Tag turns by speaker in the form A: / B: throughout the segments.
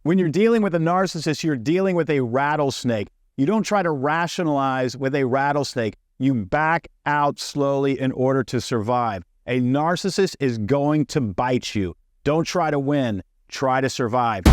A: When you're dealing with a narcissist, you're dealing with a rattlesnake. You don't try to rationalize with a rattlesnake. You back out slowly in order to survive. A narcissist is going to bite you. Don't try to win. Try to survive.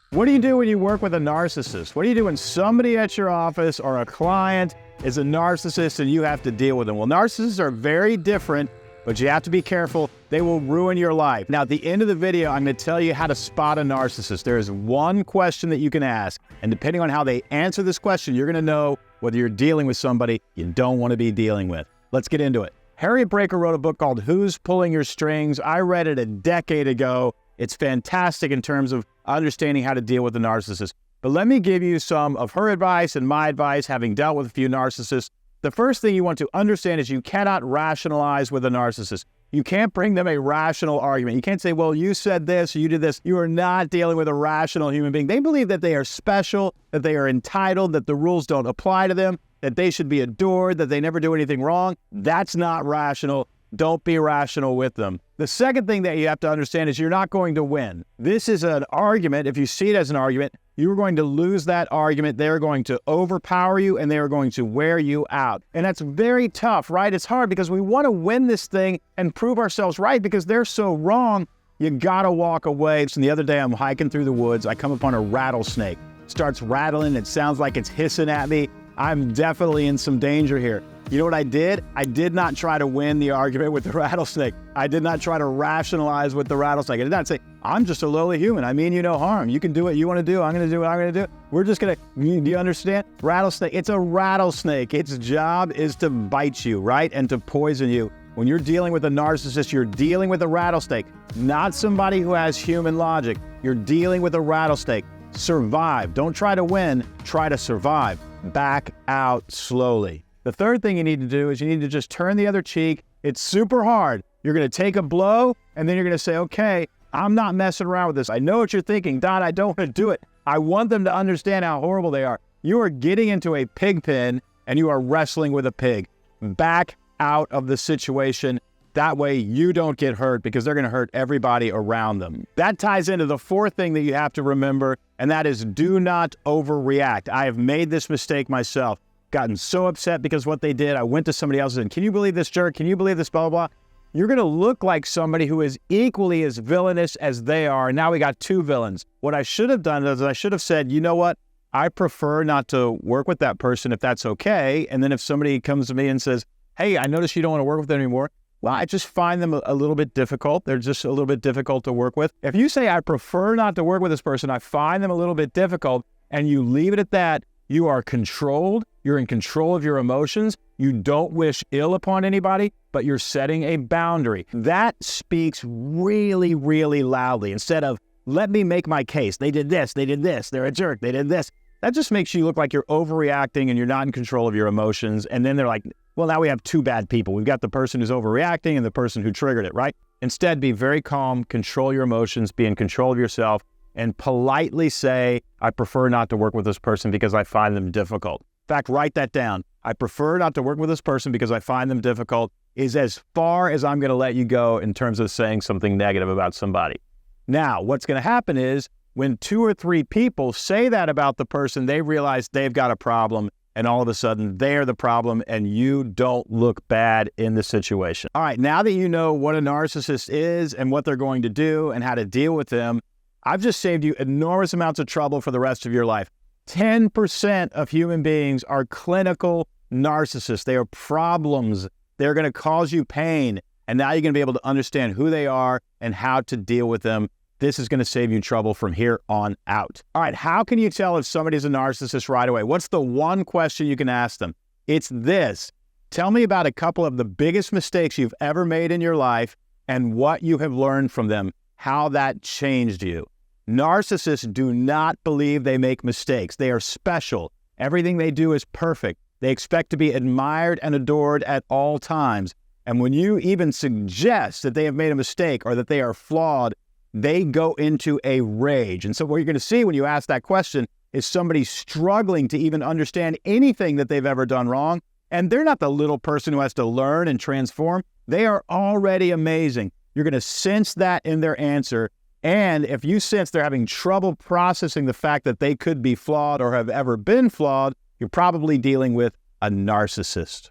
A: What do you do when you work with a narcissist? What do you do when somebody at your office or a client is a narcissist and you have to deal with them? Well, narcissists are very different, but you have to be careful. They will ruin your life. Now, at the end of the video, I'm going to tell you how to spot a narcissist. There is one question that you can ask, and depending on how they answer this question, you're going to know whether you're dealing with somebody you don't want to be dealing with. Let's get into it. Harriet Breaker wrote a book called Who's Pulling Your Strings? I read it a decade ago. It's fantastic in terms of understanding how to deal with a narcissist. But let me give you some of her advice and my advice, having dealt with a few narcissists. The first thing you want to understand is you cannot rationalize with a narcissist. You can't bring them a rational argument. You can't say, well, you said this, or you did this. You are not dealing with a rational human being. They believe that they are special, that they are entitled, that the rules don't apply to them, that they should be adored, that they never do anything wrong. That's not rational. Don't be rational with them. The second thing that you have to understand is you're not going to win. This is an argument. If you see it as an argument, you're going to lose that argument. They're going to overpower you and they're going to wear you out. And that's very tough, right? It's hard because we want to win this thing and prove ourselves right because they're so wrong. You gotta walk away. So the other day I'm hiking through the woods. I come upon a rattlesnake. It starts rattling. It sounds like it's hissing at me. I'm definitely in some danger here. You know what I did? I did not try to win the argument with the rattlesnake. I did not try to rationalize with the rattlesnake. I did not say, I'm just a lowly human. I mean you no harm. You can do what you want to do. I'm going to do what I'm going to do. We're just going to, do you understand? Rattlesnake, it's a rattlesnake. Its job is to bite you, right? And to poison you. When you're dealing with a narcissist, you're dealing with a rattlesnake, not somebody who has human logic. You're dealing with a rattlesnake. Survive. Don't try to win. Try to survive. Back out slowly. The third thing you need to do is you need to just turn the other cheek. It's super hard. You're going to take a blow, and then you're going to say, okay, I'm not messing around with this. I know what you're thinking. Don, I don't want to do it. I want them to understand how horrible they are. You are getting into a pig pen, and you are wrestling with a pig. Back out of the situation. That way you don't get hurt because they're going to hurt everybody around them. That ties into the fourth thing that you have to remember, and that is do not overreact. I have made this mistake myself. Gotten so upset because what they did. I went to somebody else and, can you believe this jerk? Can you believe this blah, blah, blah? You're going to look like somebody who is equally as villainous as they are. And now we got two villains. What I should have done is I should have said, you know what? I prefer not to work with that person if that's okay. And then if somebody comes to me and says, hey, I noticed you don't want to work with them anymore. Well, I just find them a little bit difficult. They're just a little bit difficult to work with. If you say, I prefer not to work with this person, I find them a little bit difficult, and you leave it at that, you are controlled. You're in control of your emotions. You don't wish ill upon anybody, but you're setting a boundary. That speaks really, really loudly. Instead of, let me make my case. They did this, they're a jerk, they did this. That just makes you look like you're overreacting and you're not in control of your emotions. And then they're like, well, now we have two bad people. We've got the person who's overreacting and the person who triggered it, right? Instead, be very calm, control your emotions, be in control of yourself, and politely say, I prefer not to work with this person because I find them difficult. In fact, write that down. I prefer not to work with this person because I find them difficult is as far as I'm going to let you go in terms of saying something negative about somebody. Now, what's going to happen is when 2 or 3 people say that about the person, they realize they've got a problem, and all of a sudden they're the problem and you don't look bad in the situation. All right, now that you know what a narcissist is and what they're going to do and how to deal with them, I've just saved you enormous amounts of trouble for the rest of your life. 10% of human beings are clinical narcissists. They are problems. They're going to cause you pain. And now you're going to be able to understand who they are and how to deal with them. This is going to save you trouble from here on out. All right, how can you tell if somebody's a narcissist right away? What's the one question you can ask them? It's this. Tell me about a couple of the biggest mistakes you've ever made in your life and what you have learned from them, how that changed you. Narcissists do not believe they make mistakes. They are special. Everything they do is perfect. They expect to be admired and adored at all times. And when you even suggest that they have made a mistake or that they are flawed, they go into a rage. And so what you're going to see when you ask that question is somebody struggling to even understand anything that they've ever done wrong And they're not the little person who has to learn and transform. They are already amazing. You're going to sense that in their answer. And if you sense they're having trouble processing the fact that they could be flawed or have ever been flawed, you're probably dealing with a narcissist.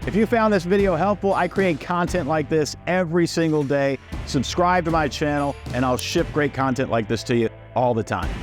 A: If you found this video helpful, I create content like this every single day. Subscribe to my channel, and I'll ship great content like this to you all the time.